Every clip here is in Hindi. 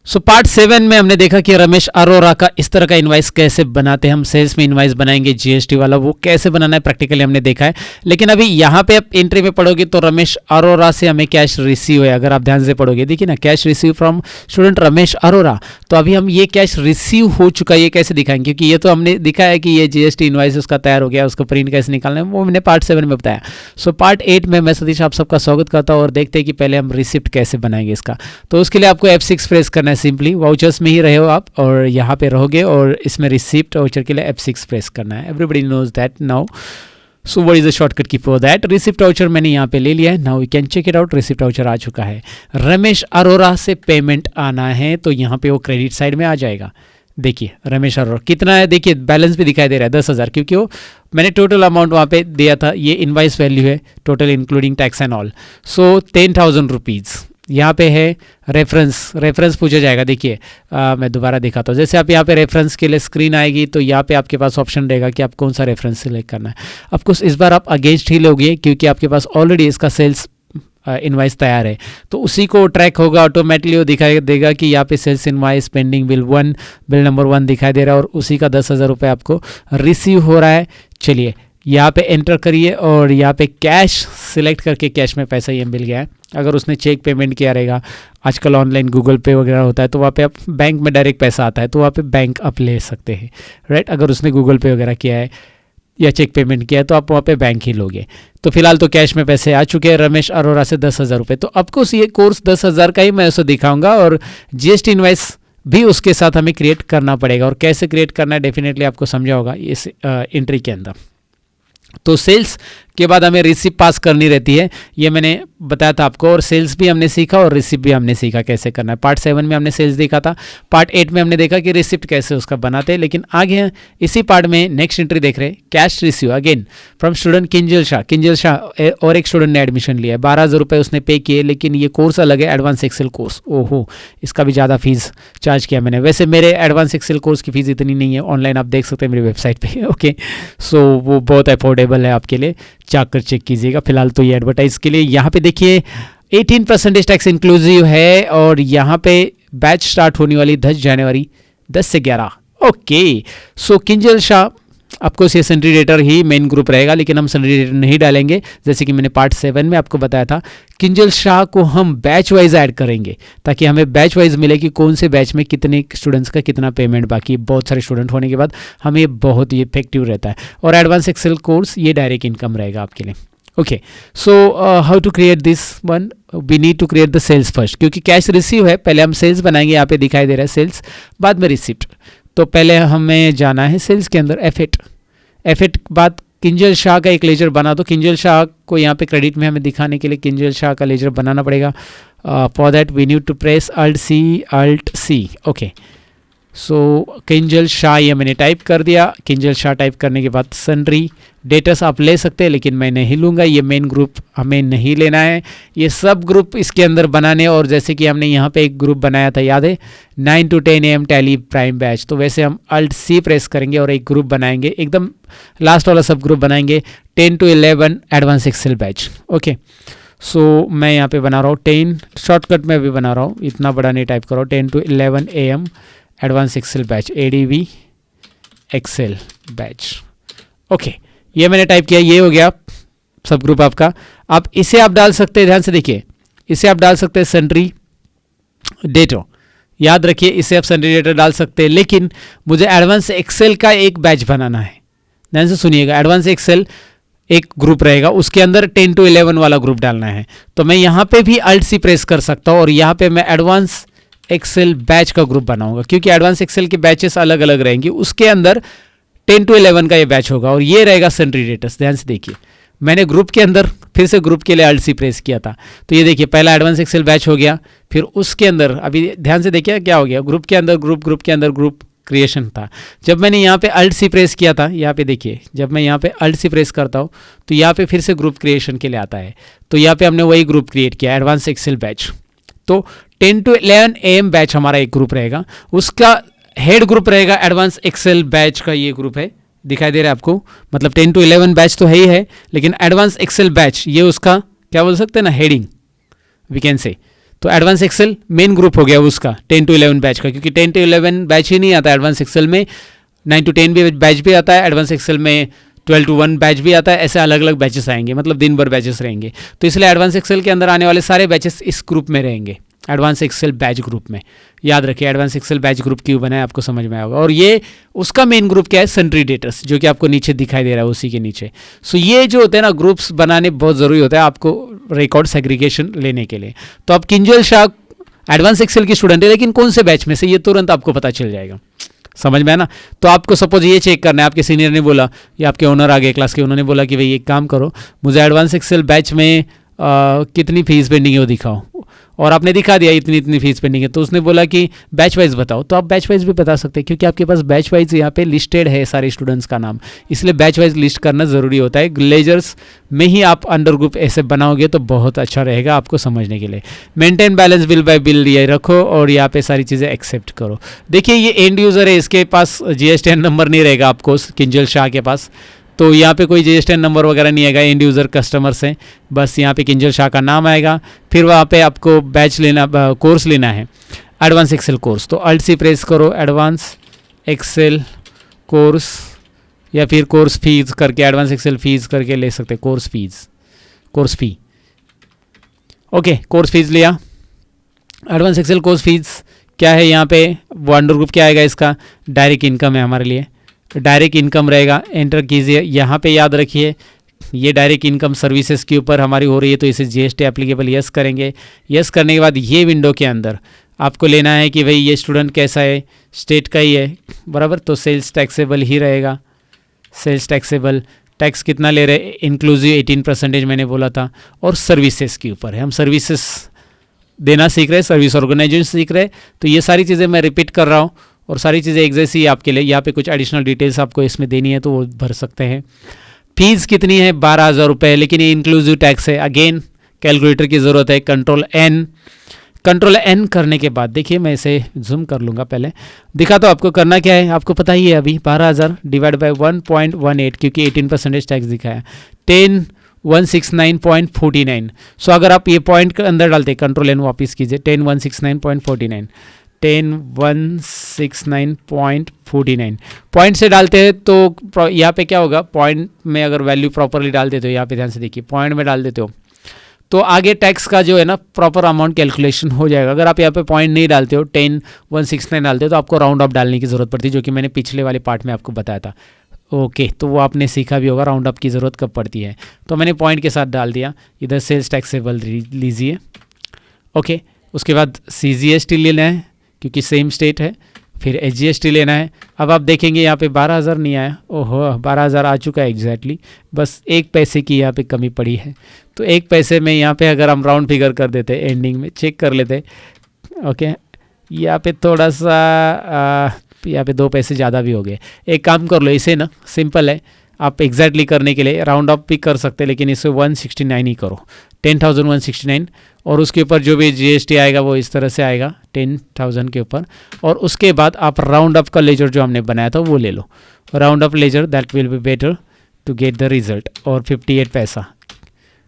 सो पार्ट 7 में हमने देखा कि रमेश अरोरा का इस तरह का इनवाइस कैसे बनाते हैं। हम सेल्स में इनवाइस बनाएंगे जीएसटी वाला, वो कैसे बनाना है प्रैक्टिकली हमने देखा है। लेकिन अभी यहाँ पे आप एंट्री में पढ़ोगे तो रमेश अरोरा से हमें कैश रिसीव है। अगर आप ध्यान से पढ़ोगे देखिए ना, cash receive from student Ramesh Arora. तो अभी हम ये कैश रिसीव हो चुका है ये कैसे दिखाएंगे, क्योंकि ये तो हमने दिखा है कि ये जीएसटी इनवाइस उसका तैयार हो गया, उसको प्रिंट कैसे निकालना है वो हमने पार्ट 7 में बताया। सो पार्ट 8 में मैं सतीश आप सबका स्वागत करता हूँ और देखते हैं कि पहले हम रिसिप्ट कैसे बनाएंगे इसका। तो उसके लिए आपको F6 प्रेस करना है। सिंपली वाउचर्स में ही रहे हो आप और यहाँ पे रहोगे और इसमें रिसिप्ट वाउचर के लिए F6 प्रेस करना है। Everybody knows that now. So what is the shortcut key for that. Receipt voucher मैंने यहाँ पे ले लिया है। Now we can check it out. Receipt voucher आ चुका है। रमेश अरोरा से पेमेंट आना है तो यहाँ पे वो क्रेडिट साइड में आ जाएगा। देखिए रमेश अरोरा कितना है, देखिए बैलेंस भी दिखाई दे रहा है 10,000, क्योंकि वो मैंने टोटल अमाउंट वहाँ पे दिया था। ये इनवाइस वैल्यू है total including tax and all. So 10,000 rupees यहाँ पे है। रेफरेंस पूछा जाएगा। देखिए मैं दोबारा दिखाता हूँ। जैसे आप यहाँ पे रेफरेंस के लिए स्क्रीन आएगी तो यहाँ पे आपके पास ऑप्शन रहेगा कि आप कौन सा रेफरेंस सिलेक्ट करना है। ऑफकोर्स इस बार आप अगेंस्ट ही लोगे क्योंकि आपके पास ऑलरेडी इसका सेल्स इनवाइस तैयार है, तो उसी को ट्रैक होगा ऑटोमेटिकली। वो दिखाई देगा कि यहाँ पे sales invoice pending bill 1, bill number 1 दिखाई दे रहा है और उसी का 10,000 रुपये आपको रिसीव हो रहा है। चलिए यहाँ पे एंटर करिए और यहाँ पे कैश सिलेक्ट करके कैश में पैसा ये मिल गया है। अगर उसने चेक पेमेंट किया रहेगा, आजकल ऑनलाइन गूगल पे वगैरह होता है, तो वहाँ पे आप बैंक में डायरेक्ट पैसा आता है तो वहाँ पे बैंक आप ले सकते हैं, राइट। अगर उसने गूगल पे वगैरह किया है या चेक पेमेंट किया है तो आप वहाँ पे बैंक ही लोगे। तो फिलहाल तो कैश में पैसे आ चुके हैं रमेश अरोरा से 10,000 रुपये। तो आपको ये कोर्स 10,000 का ही मैं उसे दिखाऊंगा और जीएसटी इनवाइस भी उसके साथ हमें क्रिएट करना पड़ेगा। और कैसे क्रिएट करना है डेफिनेटली आपको समझा होगा इस एंट्री के अंदर। तो सेल्स के बाद हमें रिसिप्ट पास करनी रहती है, ये मैंने बताया था आपको। और सेल्स भी हमने सीखा और रिसिप्ट भी हमने सीखा कैसे करना है। पार्ट 7 में हमने सेल्स देखा था। पार्ट 8 में हमने देखा कि रिसिप्ट कैसे उसका बनाते हैं। लेकिन आगे इसी पार्ट में नेक्स्ट एंट्री देख रहे हैं, cash receive again from student Kinjal Shah. Kinjal Shah और एक स्टूडेंट ने एडमिशन लिया है, 12,000 रुपये उसने पे किए, लेकिन ये कोर्स अलग है, एडवांस एक्सेल कोर्स। ओहो, इसका भी ज़्यादा फीस चार्ज किया मैंने। वैसे मेरे एडवांस एक्सेल कोर्स की फीस इतनी नहीं है, ऑनलाइन आप देख सकते हैं मेरी वेबसाइट पर। ओके, सो वो बहुत अफोर्डेबल है आपके लिए, जाकर चेक कीजिएगा। फिलहाल तो ये एडवर्टाइज के लिए। यहाँ पे देखिए 18% टैक्स इंक्लूसिव है और यहाँ पे बैच स्टार्ट होने वाली 10 जनवरी 10 से 11। ओके, सो किंजल शाह आपको ये सन्ड्री डेटर ही मेन ग्रुप रहेगा, लेकिन हम सन्ड्री डेटर नहीं डालेंगे। जैसे कि मैंने पार्ट 7 में आपको बताया था, किंजल शाह को हम बैच वाइज ऐड करेंगे ताकि हमें बैच वाइज मिले कि कौन से बैच में कितने स्टूडेंट्स का कितना पेमेंट बाकी। बहुत सारे स्टूडेंट होने के बाद हमें बहुत ही इफेक्टिव रहता है। और एडवांस एक्सेल कोर्स ये डायरेक्ट इनकम रहेगा आपके लिए। Okay, so how to create this one, we need to create the sales first, क्योंकि कैश रिसीव है। पहले हम सेल्स बनाएंगे, यहाँ पे दिखाई दे रहा है सेल्स, बाद में रिसिप्ट। तो पहले हमें जाना है सेल्स के अंदर, F8 बाद किंजल शाह का एक लेजर बना दो। किंजल शाह को यहाँ पे क्रेडिट में हमें दिखाने के लिए किंजल शाह का लेजर बनाना पड़ेगा। For that we need to press Alt C। Okay, so Kinjal Shah ये मैंने टाइप कर दिया। किंजल शाह टाइप करने के बाद सन्ड्री डेटर्स आप ले सकते हैं, लेकिन मैं नहीं लूँगा। ये मेन ग्रुप हमें नहीं लेना है, ये सब ग्रुप इसके अंदर बनाने। और जैसे कि हमने यहाँ पे एक ग्रुप बनाया था, याद है, 9 to 10 AM tally prime batch. तो वैसे हम Alt C प्रेस करेंगे और एक ग्रुप बनाएंगे, एकदम लास्ट वाला सब ग्रुप बनाएंगे, 10 to 11 advance excel batch. Okay, so मैं यहाँ पे बना रहा हूँ 10, शॉर्टकट में भी बना रहा हूँ, इतना बड़ा नहीं टाइप करो, 10 to 11 AM advance excel batch, ADV excel batch. Okay, ये मैंने टाइप किया, ये हो गया सब ग्रुप आपका। अब इसे आप डाल सकते हैं, ध्यान से देखिए, इसे आप डाल सकते हैं सन्ड्री डेटर। याद रखिए, इसे आप सन्ड्री डेटर डाल सकते हैं, लेकिन मुझे एडवांस एक्सेल का एक बैच बनाना है। ध्यान से सुनिएगा, एडवांस एक्सेल एक ग्रुप रहेगा, उसके अंदर 10 to 11 वाला ग्रुप डालना है। तो मैं यहाँ पे भी Alt C प्रेस कर सकता हूँ और यहाँ पे मैं एडवांस एक्सेल बैच का ग्रुप बनाऊंगा, क्योंकि एडवांस एक्सेल के बैचेस अलग अलग रहेंगे। उसके अंदर 10 to 11 का ये बैच होगा और ये रहेगा सन्ड्री डेटर्स। ध्यान से देखिए, मैंने ग्रुप के अंदर फिर से ग्रुप के लिए Alt C प्रेस किया था, तो ये देखिए पहला एडवांस एक्सेल बैच हो गया। फिर उसके अंदर अभी ध्यान से देखिए क्या हो गया, ग्रुप के अंदर ग्रुप के अंदर ग्रुप क्रिएशन था। जब मैंने यहाँ पे Alt C प्रेस किया था, यहाँ पे देखिए, जब मैं यहाँ पे Alt C प्रेस करता हूँ तो यहाँ पे फिर से ग्रुप क्रिएशन के लिए आता है। तो यहाँ पे हमने वही ग्रुप क्रिएट किया, एडवांस एक्सेल बैच। तो 10 to 11 AM बैच हमारा एक ग्रुप रहेगा, उसका हेड ग्रुप रहेगा एडवांस एक्सेल बैच का ये ग्रुप है, दिखाई दे रहा है आपको। मतलब 10 to 11 बैच तो है ही है, लेकिन एडवांस एक्सेल बैच ये उसका क्या बोल सकते हैं ना, हेडिंग वी कैन से। तो एडवांस एक्सेल मेन ग्रुप हो गया उसका 10 to 11 बैच का, क्योंकि 10 to 11 बैच ही नहीं आता एडवांस एक्सेल में, 9 to 10 भी बैच भी आता है, एडवांस एक्सेल में 12 to 1 बैच भी आता है, ऐसे अलग अलग बैचेस आएंगे, मतलब दिन भर बैचेस रहेंगे। तो इसलिए एडवांस एक्सेल के अंदर आने वाले सारे बैचेस इस ग्रुप में रहेंगे, एडवांस एक्सेल बैच ग्रुप में। याद रखिए एडवांस एक्सेल बैच ग्रुप क्यों बना है, आपको समझ में आएगा। और ये उसका मेन ग्रुप क्या है, सन्ड्री डेटर्स, जो कि आपको नीचे दिखाई दे रहा है उसी के नीचे। सो ये जो होते हैं ना ग्रुप्स बनाने बहुत ज़रूरी होता है आपको रिकॉर्ड सेग्रीगेशन लेने के लिए। तो आप किंजल शाह एडवांस एक्सेल की स्टूडेंट है, लेकिन कौन से बैच में से, ये तुरंत आपको पता चल जाएगा, समझ में है ना। तो आपको सपोज ये चेक करना है, आपके सीनियर ने बोला या आपके ओनर आ गए क्लास के, उन्होंने बोला कि भाई एक काम करो, मुझे एडवांस एक्सेल बैच में कितनी फीस पेंडिंग है वो दिखाओ, और आपने दिखा दिया इतनी इतनी फीस पेंडिंग है। तो उसने बोला कि बैच वाइज बताओ, तो आप बैच वाइज भी बता सकते हैं, क्योंकि आपके पास बैच वाइज यहाँ पे लिस्टेड है सारे स्टूडेंट्स का नाम, इसलिए बैच वाइज लिस्ट करना ज़रूरी होता है। लेजर्स में ही आप अंडर ग्रुप ऐसे बनाओगे तो बहुत अच्छा रहेगा आपको समझने के लिए। Maintain balance bill bye bill ये रखो, और यहाँ पे सारी चीज़ें एक्सेप्ट करो। देखिए ये एंड यूज़र है, इसके पास GSTN नंबर नहीं रहेगा आपको, किंजल शाह के पास, तो यहाँ पे कोई GSTN नंबर वगैरह नहीं आएगा, एंड यूज़र कस्टमर से, बस यहाँ पे किंजल शाह का नाम आएगा। फिर वहाँ पे आपको बैच लेना, कोर्स लेना है एडवांस एक्सेल कोर्स, तो अल्ट सी प्रेस करो, एडवांस एक्सेल कोर्स, या फिर कोर्स फीस करके एडवांस एक्सेल फीस करके ले सकते हैं, course fees, course fee, okay course fees लिया। एडवांस एक्सेल कोर्स फीस क्या है यहाँ पे, वो अंडर ग्रुप क्या आएगा इसका, डायरेक्ट इनकम है हमारे लिए, डायरेक्ट इनकम रहेगा, एंटर कीजिए। यहाँ पे याद रखिए ये डायरेक्ट इनकम सर्विसेज के ऊपर हमारी हो रही है, तो इसे GST एप्लीकेबल यस करेंगे। यस करने के बाद ये विंडो के अंदर आपको लेना है कि भाई ये स्टूडेंट कैसा है, स्टेट का ही है बराबर, तो सेल्स टैक्सेबल ही रहेगा, सेल्स टैक्सेबल, टैक्स कितना ले रहे हैं, इंक्लूसिव 18% मैंने बोला था, और सर्विसेज के ऊपर है, हम सर्विसेज देना सीख रहे हैं, सर्विस ऑर्गेनाइजेशन सीख रहे हैं। तो ये सारी चीज़ें मैं रिपीट कर रहा हूँ, और सारी चीज़ें एक जैसी ही आपके लिए। यहाँ पे कुछ एडिशनल डिटेल्स आपको इसमें देनी है तो वो भर सकते हैं। फीस कितनी है, 12,000 रुपये, लेकिन ये इंक्लूसिव टैक्स है। अगेन कैलकुलेटर की ज़रूरत है, कंट्रोल एन करने के बाद देखिए, मैं इसे जूम कर लूँगा, पहले दिखा तो आपको करना क्या है, आपको पता ही है अभी 12,000 डिवाइड बाई 1.18, क्योंकि 18% टैक्स दिखाया, 10,169.49। सो अगर आप ये पॉइंट के अंदर डालते, कंट्रोल एन वापस कीजिए, 10,169.49, 10,169.49 पॉइंट से डालते हैं तो यहाँ पे क्या होगा, पॉइंट में अगर वैल्यू प्रॉपरली डाल देते हो, यहाँ पे ध्यान से देखिए, पॉइंट में डाल देते हो तो आगे टैक्स का जो है ना प्रॉपर अमाउंट कैलकुलेशन हो जाएगा। अगर आप यहाँ पे पॉइंट नहीं डालते हो, 10,169 डालते हो, तो आपको राउंड अप डालने की ज़रूरत पड़ती है, जो कि मैंने पिछले वाले पार्ट में आपको बताया था। ओके, तो वो आपने सीखा भी होगा राउंड अप की ज़रूरत कब पड़ती है। तो मैंने पॉइंट के साथ डाल दिया, इधर सेल्स टैक्सेबल लीजिए। ओके, उसके बाद CGST लेना है क्योंकि सेम स्टेट है, फिर SGST लेना है। अब आप देखेंगे यहाँ पे 12,000 नहीं आया, ओहो 12,000 आ चुका है एग्जैक्टली, बस 1 पैसे की यहाँ पे कमी पड़ी है। तो 1 पैसे में यहाँ पे अगर हम राउंड फिगर कर देते, एंडिंग में चेक कर लेते, ओके यहाँ पे थोड़ा सा यहाँ पे 2 पैसे ज़्यादा भी हो गए। एक काम कर लो, इसे ना सिंपल है, आप एग्जैक्टली करने के लिए राउंड अप भी कर सकते हैं, लेकिन इसे 169 ही करो, 10,169, और उसके ऊपर जो भी GST आएगा वो इस तरह से आएगा 10,000 के ऊपर। और उसके बाद आप राउंड अप का लेजर जो हमने बनाया था वो ले लो, round up ledger, that will be better to get the result. और 58 पैसा,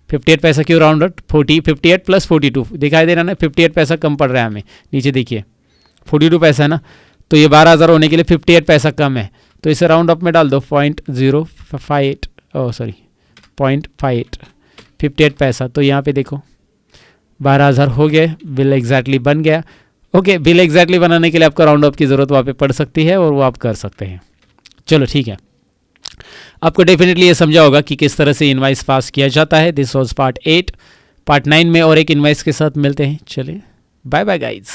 58 पैसा क्यों राउंड अप, 58 प्लस 42 दिखाई दे रहा ना, 58 पैसा कम पड़ रहा है हमें, नीचे देखिए 42 पैसा है ना, तो ये 12,000 होने के लिए 58 पैसा कम है, तो इसे राउंड अप में डाल दो 0.058, सॉरी 0.58, 58 पैसा। तो यहाँ पे देखो 12,000 हो गए, बिल एग्जैक्टली बन गया। ओके, बिल एग्जैक्टली बनाने के लिए आपको राउंड अप की ज़रूरत वहाँ पे पड़ सकती है, और वो आप कर सकते हैं। चलो ठीक है, आपको डेफिनेटली ये समझा होगा कि किस तरह से इनवाइस पास किया जाता है। This was part 8। पार्ट 9 में और एक इनवाइस के साथ मिलते हैं। चलिए बाय बाय गाइज।